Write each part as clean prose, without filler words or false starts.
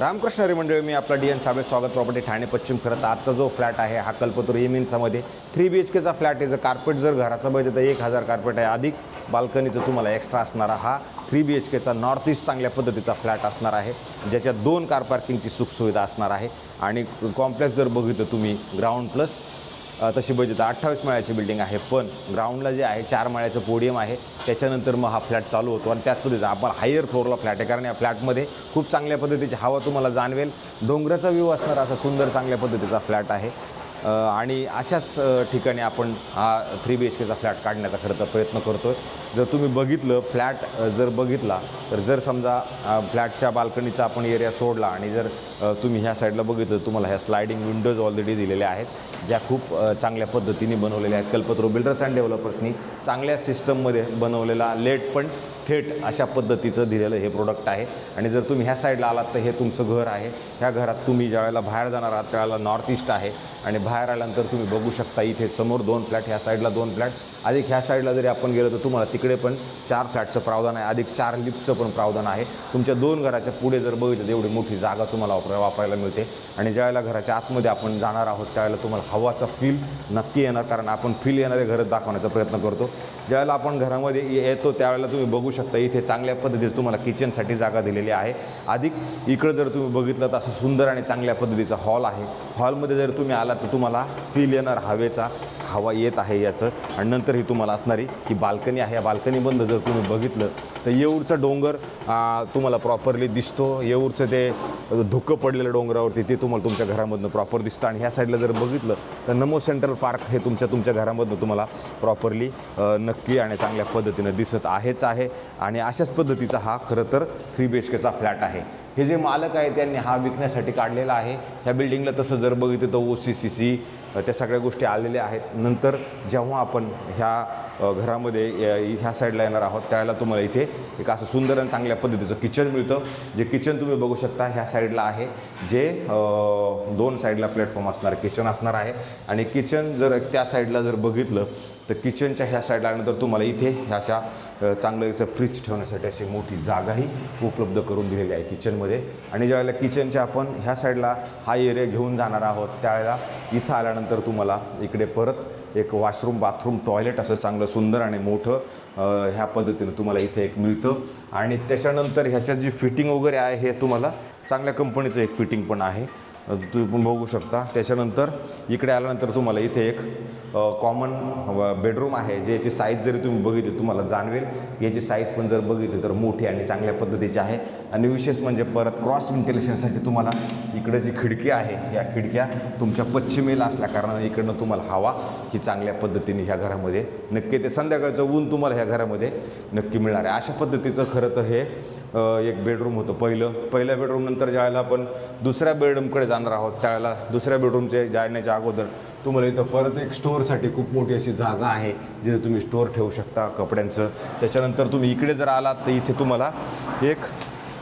रामकृष्ण हरी मंडळी, मी आपला DN साबळे, स्वागत प्रॉपर्टी ठाणे पश्चिम. खरं तर आजचा जो फ्लॅट आहे हा कल्पतरू इमिन्सामध्ये 3 BHKचा फ्लॅट आहे. जर कार्पेट जर घराचं बघितलं तर 1000 कार्पेट आहे, अधिक बाल्कनीचं तुम्हाला एक्स्ट्रा असणारा हा 3 BHKचा नॉर्थ ईस्ट चांगल्या पद्धतीचा फ्लॅट असणार आहे, ज्याच्यात 2 कार पार्किंगची सुखसुविधा असणार आहे. आणि कॉम्प्लेक्स जर बघितलं तुम्ही ग्राउंड प्लस तशी बघितलं 28 माळ्याची बिल्डिंग आहे, पण ग्राउंडला जे आहे 4 माळ्याचं पोडियम आहे. त्याच्यानंतर मग हा फ्लॅट चालू होतो आणि त्याच पद्धतीचा आपण हायर फ्लोअरला फ्लॅट आहे, कारण या फ्लॅटमध्ये खूप चांगल्या पद्धतीची हवा तुम्हाला जाणवेल. डोंगराचा व्ह्यू असणारा असा सुंदर चांगल्या पद्धतीचा फ्लॅट आहे. आणि अशाच ठिकाणी आपण हा 3 BHKचा फ्लॅट काढण्याचा खरं तर प्रयत्न करतो आहे. जर तुम्ही बघितलं फ्लॅट जर बघितला तर जर समजा फ्लॅटच्या बाल्कनीचा आपण एरिया सोडला आणि जर तुम्ही ह्या साईडला बघितलं तर तुम्हाला ह्या स्लायडिंग विंडोज ऑलरेडी दिलेल्या आहेत, ज्या खूप चांगल्या पद्धतीने बनवलेल्या आहेत. कल्पतरू बिल्डर्स अँड डेव्हलपर्सनी चांगल्या सिस्टममध्ये बनवलेला लेट पण थेट अशा पद्धतीचं दिलेलं हे प्रोडक्ट आहे. आणि जर तुम्ही ह्या साईडला आलात तर हे तुमचं घर आहे. ह्या घरात तुम्ही ज्यावेळेला बाहेर जाणार आहात त्यावेळेला नॉर्थ ईस्ट आहे आणि बाहेर आल्यानंतर तुम्ही बघू शकता इथे समोर 2 फ्लॅट, ह्या साईडला 2 फ्लॅट, अधिक ह्या साईडला जरी आपण गेलो तर तुम्हाला तिकडे पण 4 फ्लॅटचं प्रावधान आहे, अधिक 4 लिफ्टचं पण प्रावधान आहे. तुमच्या 2 घराच्या पुढे जर बघितलं तर एवढी मोठी जागा तुम्हाला वापरायला मिळते. आणि ज्यावेळेला घराच्या आतमध्ये आपण जाणार आहोत त्यावेळेला तुम्हाला हवाचा फील नक्की येणार, कारण आपण फील येणारे घरं दाखवण्याचा प्रयत्न करतो. ज्यावेळेला आपण घरामध्ये येतो त्यावेळेला तुम्ही बघू शकता इथे चांगल्या पद्धतीने तुम्हाला किचनसाठी जागा दिलेली आहे. अधिक इकडं जर तुम्ही बघितलं तर असं सुंदर आणि चांगल्या पद्धतीचा हॉल आहे. हॉलमध्ये जर तुम्ही आलात तर तुम्हाला फील येणार हवेचा, हवा येत आहे याचं. आणि नंतर ही तुम्हाला असणारी ही बाल्कनी आहे. या बाल्कनीबंद जर तुम्ही बघितलं तर येऊरचा डोंगर तुम्हाला प्रॉपरली दिसतो. येऊरचं ते धुकं पडलेलं डोंगरावरती ते तुम्हाला तुमच्या घरामधनं प्रॉपर दिसतं. आणि ह्या साईडला जर बघितलं तर नमो सेंट्रल पार्क हे तुमच्या घरामधनं तुम्हाला प्रॉपरली नक्की आणि चांगल्या पद्धतीनं दिसत आहेच आहे. आणि अशाच पद्धतीचा हा खरं तर 3 BHKचा फ्लॅट आहे. हे जे मालक आहे त्यांनी हा विकण्यासाठी काढलेला आहे. ह्या बिल्डिंगला तसं जर बघितलं तर OCCC त्या सगळ्या गोष्टी आलेल्या आहेत. नंतर जेव्हा आपण ह्या घरामध्ये ह्या साईडला येणार आहोत त्यावेळेला तुम्हाला इथे एक असं सुंदर आणि चांगल्या पद्धतीचं किचन मिळतं. जे किचन तुम्ही बघू शकता ह्या साईडला आहे, जे 2 साईडला प्लॅटफॉर्म असणार किचन असणार आहे. आणि किचन जर त्या साईडला जर बघितलं तर किचनच्या ह्या साईडला आल्यानंतर तुम्हाला इथे ह्या अशा चांगलं असं फ्रीज ठेवण्यासाठी अशी मोठी जागाही उपलब्ध करून दिलेली आहे किचनमध्ये. आणि ज्यावेळेला किचनच्या आपण ह्या साईडला हा एरिया घेऊन जाणार आहोत त्यावेळेला इथं आल्यानंतर तुम्हाला इकडे परत एक वॉशरूम, बाथरूम, टॉयलेट असं चांगलं सुंदर आणि मोठं ह्या पद्धतीनं तुम्हाला इथे एक मिळतं. आणि त्याच्यानंतर ह्याच्यात जी फिटिंग वगैरे आहे हे तुम्हाला चांगल्या कंपनीचं एक फिटिंग पण आहे, तुम्ही पण बघू शकता. त्याच्यानंतर इकडे आल्यानंतर तुम्हाला इथे एक कॉमन बेडरूम आहे, ज्याची साईज जरी तुम्ही बघितली तुम्हाला जाणवेल की याची साईज पण जर बघितली तर मोठी आणि चांगल्या पद्धतीची आहे. आणि विशेष म्हणजे परत क्रॉस व्हेंटिलेशनसाठी तुम्हाला इकडे जी खिडकी आहे या खिडक्या तुमच्या पश्चिमेला असल्या कारणाने इकडनं तुम्हाला हवा ही चांगल्या पद्धतीने ह्या घरामध्ये नक्की ते संध्याकाळचं ऊन तुम्हाला ह्या घरामध्ये नक्की मिळणार आहे. अशा पद्धतीचं खरं तर हे एक बेडरूम होतं पहिल्या बेडरूम. नंतर ज्यावेळेला आपण दुसऱ्या बेडरूमकडे जाणार आहोत त्यावेळेला दुसऱ्या बेडरूमचे जाण्याच्या अगोदर तुम्हाला इथं परत एक स्टोअरसाठी खूप मोठी अशी जागा आहे, जिथे तुम्ही स्टोअर ठेवू शकता कपड्यांचं. त्याच्यानंतर तुम्ही इकडे जर आलात तर इथे तुम्हाला एक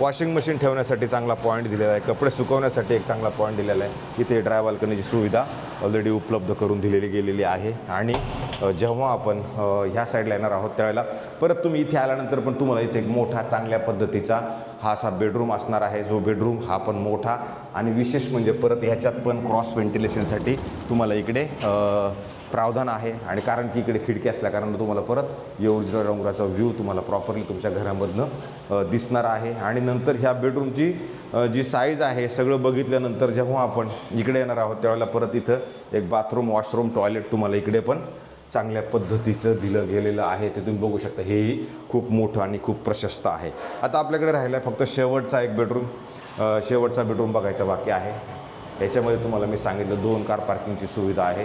वॉशिंग मशीन ठेवण्यासाठी चांगला पॉईंट दिलेला आहे, कपडे सुकवण्यासाठी एक चांगला पॉईंट दिलेला आहे. इथे ड्राय बाल्कनीची सुविधा ऑलरेडी उपलब्ध करून दिलेली गेलेली आहे. आणि जेव्हा आपण ह्या साईडला येणार आहोत त्यावेळेला परत तुम्ही इथे आल्यानंतर पण तुम्हाला इथे एक मोठा चांगल्या पद्धतीचा हा असा बेडरूम असणार आहे, जो बेडरूम हा पण मोठा. आणि विशेष म्हणजे परत ह्याच्यात पण क्रॉस व्हेंटिलेशनसाठी तुम्हाला इकडे प्रावधान आहे. आणि कारण की इकडे खिडकी असल्या कारण तुम्हाला परत येऊरच्या डोंगराचा व्ह्यू तुम्हाला प्रॉपरली तुमच्या घरामधनं दिसणार आहे. आणि नंतर ह्या बेडरूमची जी साईज आहे सगळं बघितल्यानंतर जेव्हा आपण इकडे येणार आहोत त्यावेळेला परत इथं एक बाथरूम, वॉशरूम, टॉयलेट तुम्हाला इकडे पण चांगल्या पद्धतीचं दिलं गेलेलं आहे. ते तुम्ही बघू शकता. हेही खूप मोठं आणि खूप प्रशस्त आहे. आता आपल्याकडे राहिला आहे फक्त शेवटचा एक बेडरूम, शेवटचा बेडरूम बघायचा बाकी आहे. याच्यामध्ये तुम्हाला मी सांगितलं 2 कार पार्किंगची सुविधा आहे,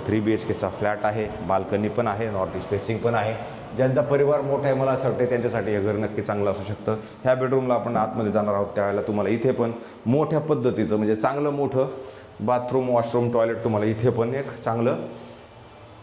3 BHKचा फ्लॅट आहे, बाल्कनी पण आहे, नॉर्थ ईस्ट फेसिंग पण आहे. ज्यांचा परिवार मोठा आहे मला असं वाटतं त्यांच्यासाठी हे घर नक्की चांगलं असू शकतं. ह्या बेडरूमला आपण आतमध्ये जाणार आहोत त्यावेळेला तुम्हाला इथे पण मोठ्या पद्धतीचं म्हणजे चांगलं मोठं बाथरूम, वॉशरूम, टॉयलेट तुम्हाला इथे पण एक चांगलं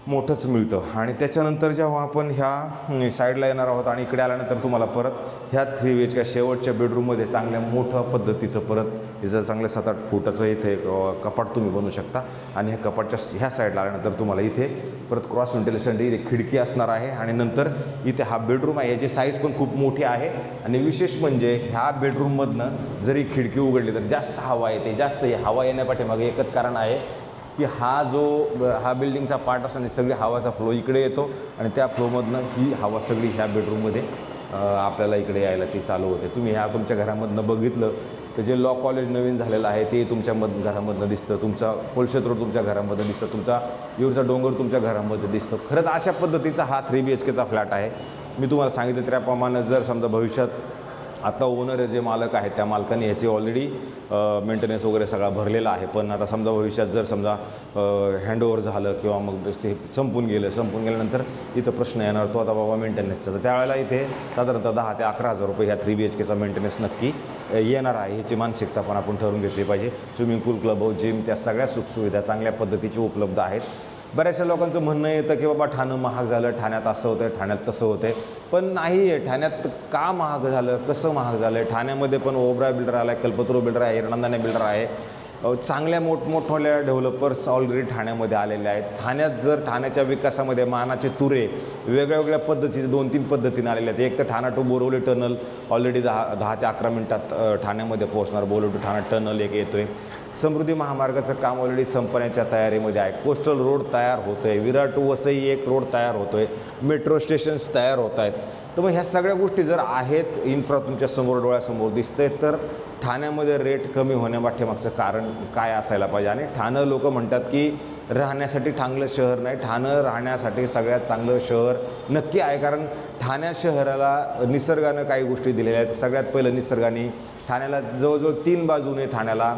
मोठंच मिळतं. आणि त्याच्यानंतर जेव्हा आपण ह्या साईडला येणार आहोत आणि इकडे आल्यानंतर तुम्हाला परत ह्या 3BHK शेवटच्या बेडरूममध्ये चांगल्या मोठं पद्धतीचं परत तिचं चांगलं 7-8 फुटाचं इथे एक कपाट तुम्ही बनवू शकता. आणि ह्या कपाटच्या ह्या साईडला आल्यानंतर तुम्हाला इथे परत क्रॉस व्हेंटिलेशन एक खिडकी असणार आहे. आणि नंतर इथे हा बेडरूम आहे, याची साईज पण खूप मोठी आहे. आणि विशेष म्हणजे ह्या बेडरूममधनं जरी खिडकी उघडली तर जास्त हवा येते. जास्त हवा येण्यापाठीमागे एकच कारण आहे की हा बिल्डिंगचा पार्ट असताना सगळी हवाचा फ्लो इकडे येतो आणि त्या फ्लोमधनं ही हवा सगळी ह्या बेडरूममध्ये आपल्याला इकडे यायला ती चालू होते. तुम्ही ह्या तुमच्या घरामधनं बघितलं तर जे लॉ कॉलेज नवीन झालेलं आहे ते तुमच्या घरामधनं दिसतं, तुमचा कोलशेत रोड तुमच्या घरामध्ये दिसतं, तुमचा येऊरचा डोंगर तुमच्या घरामध्ये दिसतं. खरंच अशा पद्धतीचा हा 3BHKचा फ्लॅट आहे. मी तुम्हाला सांगितलं त्याप्रमाणे जर समजा भविष्यात आता ओनर जे मालक आहेत त्या मालकाने ह्याची ऑलरेडी मेंटेनन्स वगैरे सगळा भरलेला आहे. पण आता समजा भविष्यात जर समजा हँडओव्हर झालं किंवा मग ते संपून गेल्यानंतर इथं प्रश्न येणार तो आता बाबा मेंटेनन्सचा. तर त्यावेळेला इथे साधारणतः 10,000 ते 11,000 रुपये ह्या 3BHKचा मेंटेनन्स नक्की येणार आहे. ह्याची मानसिकता पण आपण ठरवून घेतली पाहिजे. स्विमिंग पूल, क्लब हाऊस, जिम त्या सगळ्या सुखसुविधा चांगल्या पद्धतीची उपलब्ध आहेत. बऱ्याचशा लोकांचं म्हणणं येतं की बाबा ठाणं महाग झालं, ठाण्यात असं होतं आहे, ठाण्यात तसं होतं आहे. पण नाही आहे. ठाण्यात का महाग झालं, कसं महाग झालं आहे? ठाण्यामध्ये पण ओबराय बिल्डर आला आहे, कल्पतरू बिल्डर आहे, हिरनंदाने बिल्डर आहे. चांगल्या मोठमोठ्या डेव्हलपर्स ऑलरेडी ठाण्यामध्ये आलेले आहेत. ठाण्यात जर ठाण्याच्या विकासामध्ये मानाचे तुरे वेगळ्या पद्धतीचे 2-3 पद्धतीने आलेले आहेत. एक तर ठाणा टू बोरवली टनल ऑलरेडी 10 ते 11 मिनटात ठाण्यामध्ये पोहोचणार. बोरवली टू ठाणा टनल एक येतो आहे. समृद्धी महामार्गाचं काम ऑलरेडी संपण्याच्या तयारीमध्ये आहे. कोस्टल रोड तयार होतो आहे. विरार टू वसई एक रोड तयार होतो आहे. मेट्रो स्टेशन्स तयार होत आहेत. तर मग ह्या सगळ्या गोष्टी जर आहेत, इन्फ्रा तुमच्या समोर डोळ्यासमोर दिसतंय, तर ठाण्यामध्ये रेट कमी होण्यापाठीमागचं कारण काय असायला पाहिजे. आणि ठाणं लोक म्हणतात की राहण्यासाठी चांगलं शहर नाही. ठाणं राहण्यासाठी सगळ्यात चांगलं शहर नक्की आहे. कारण ठाण्या शहराला निसर्गानं काही गोष्टी दिलेल्या आहेत. सगळ्यात पहिलं निसर्गाने ठाण्याला जवळजवळ 3 बाजूने ठाण्याला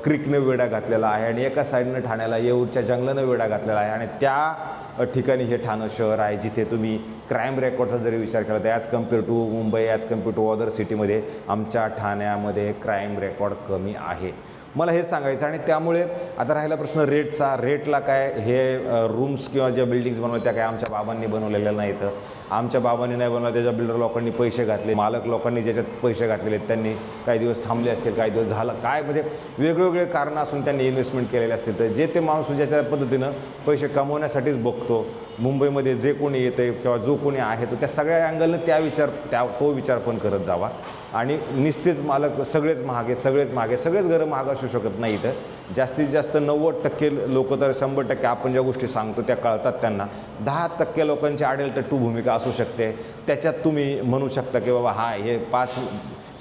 क्रिकनं वेढा घातलेला आहे आणि एका साईडनं ठाण्याला येऊरच्या जंगलानं वेढा घातलेला आहे. आणि त्या ठिकाणी हे ठाणं शहर आहे जिथे तुम्ही क्राईम रेकॉर्डचा जरी विचार केला तर as compare to Mumbai, as compare to other सिटीमध्ये आमच्या ठाण्यामध्ये क्राईम रेकॉर्ड कमी आहे. मला हे सांगायचं. आणि त्यामुळे आता राहिला प्रश्न रेटचा. रेटला काय हे रूम्स किंवा ज्या बिल्डिंग्स बनवल्या त्या काय आमच्या बाबांनी बनवलेल्या नाहीत. आमच्या बाबांनी नाही बनवलं, त्याच्या बिल्डर लोकांनी पैसे घातले, मालक लोकांनी ज्याच्यात पैसे घातलेले आहेत त्यांनी काही दिवस थांबले असतील, काही दिवस झालं काय म्हणजे वेगवेगळे कारणं असून त्यांनी इन्व्हेस्टमेंट केलेले असतील. तर जे ते माणूस ज्याच्या पद्धतीनं पैसे कमवण्यासाठीच बघतो मुंबईमध्ये जे कोणी येते किंवा जो कोणी आहे तो त्या सगळ्या अँगलनं तो विचार पण करत जावा. आणि निस्तेच मालक सगळेच महागे सगळेच घरं महाग असू शकत नाही. तर जास्तीत जास्त 90% लोक तर 100% आपण ज्या गोष्टी सांगतो त्या कळतात त्यांना. 10% लोकांची अडल्ट भूमिका असू शकते. त्याच्यात तुम्ही म्हणू शकता की बाबा हा हे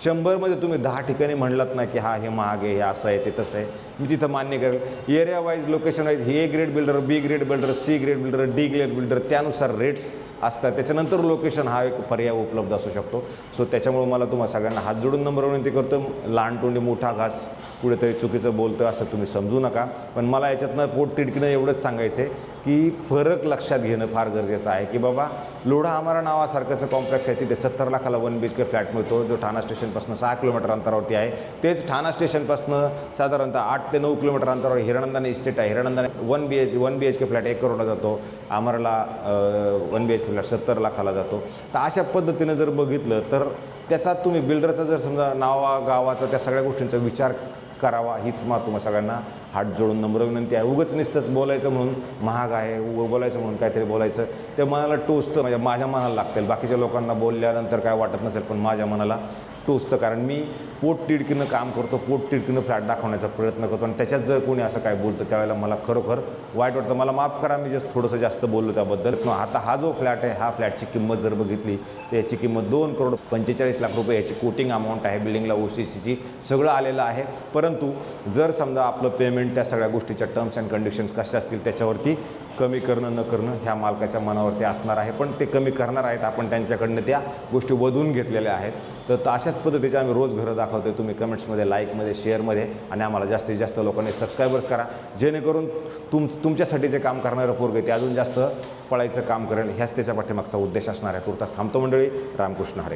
100मध्ये तुम्ही 10 ठिकाणी म्हणलात ना की हा हे महाग आहे, हे असं आहे, ते तसं आहे, मी तिथं मान्य करेल. Area wise, location wise A grade builder, B grade builder, C grade builder, D grade builder त्यानुसार रेट्स असतात. त्याच्यानंतर लोकेशन हा एक पर्याय उपलब्ध असू शकतो. सो त्याच्यामुळे मला तुम्हाला सगळ्यांना हात जोडून नंबर विनंती करतो, लहान तोंडी मोठा घास कुठेतरी चुकीचं बोलतो असं तुम्ही समजू नका. पण मला याच्यातनं पोट तिडकीनं एवढंच सांगायचं आहे की फरक लक्षात घेणं फार गरजेचं आहे. की बाबा लोढा आमारा नावासारखंचं कॉम्प्लेक्स आहे, तिथे 70 लाखाला 1 BHK फ्लॅट मिळतो जो ठाणा स्टेशनपासून 6 किलोमीटर अंतरावरती आहे. तेच ठाणा स्टेशनपासून साधारणतः 8 ते 9 किलोमीटर अंतरावर हिरणंदाने इस्टेट आहे. हिरणंदाने 1 BHK फ्लॅट 1 करोडला जातो. आमाराला 1 BHK फ्लॅट 70 लाखाला जातो. तर अशा पद्धतीनं जर बघितलं तर त्याचा तुम्ही बिल्डरचा जर समजा गावाचा त्या सगळ्या गोष्टींचा विचार करावा. हीच मग तुम्हाला सगळ्यांना हात जोडून नम्र विनंती आहे. उगाच नुसतंच बोलायचं म्हणून महाग आहे, बोलायचं म्हणून काहीतरी बोलायचं ते मनाला टोचतं. म्हणजे माझ्या मनाला लागतील. बाकीच्या लोकांना बोलल्यानंतर काय वाटत नसेल पण माझ्या मनाला टोचतं. कारण मी पोट तिडकीनं काम करतो, पोट तिडकीनं फ्लॅट दाखवण्याचा प्रयत्न करतो. आणि त्याच्यात जर कोणी असं काय बोलतं त्यावेळेला मला खरोखर वाईट वाटतं. मला माफ करा मी थोडंसं जास्त बोललो त्याबद्दल. आता हा जो फ्लॅट आहे हा फ्लॅटची किंमत जर बघितली तर याची किंमत 2,45,00,000 रुपये याची कोटिंग अमाऊंट आहे. बिल्डिंगला OCCची सगळं आलेलं आहे. परंतु जर समजा आपलं पेमेंट त्या सगळ्या गोष्टीच्या टर्म्स अँड कंडिशन्स कशा असतील त्याच्यावरती कमी करणं न करणं ह्या मालकाच्या मनावरती असणार आहे. पण ते कमी करणार आहेत. आपण त्यांच्याकडनं त्या गोष्टी वधून घेतलेल्या आहेत. तर अशाच पद्धतीचे आम्ही रोज घरं दाखवतो. तुम्ही कमेंट्समध्ये, लाईकमध्ये, शेअरमध्ये आणि आम्हाला जास्तीत जास्त लोकांनी सबस्क्रायबर्स करा जेणेकरून तुमच्यासाठी जे काम करणारं पोरगं ते अजून जास्त पळायचं काम करेल. ह्याच त्याच्या पाठीमागचा उद्देश असणार आहे. तुर्तास थांबतो मंडळी. रामकृष्ण हरे.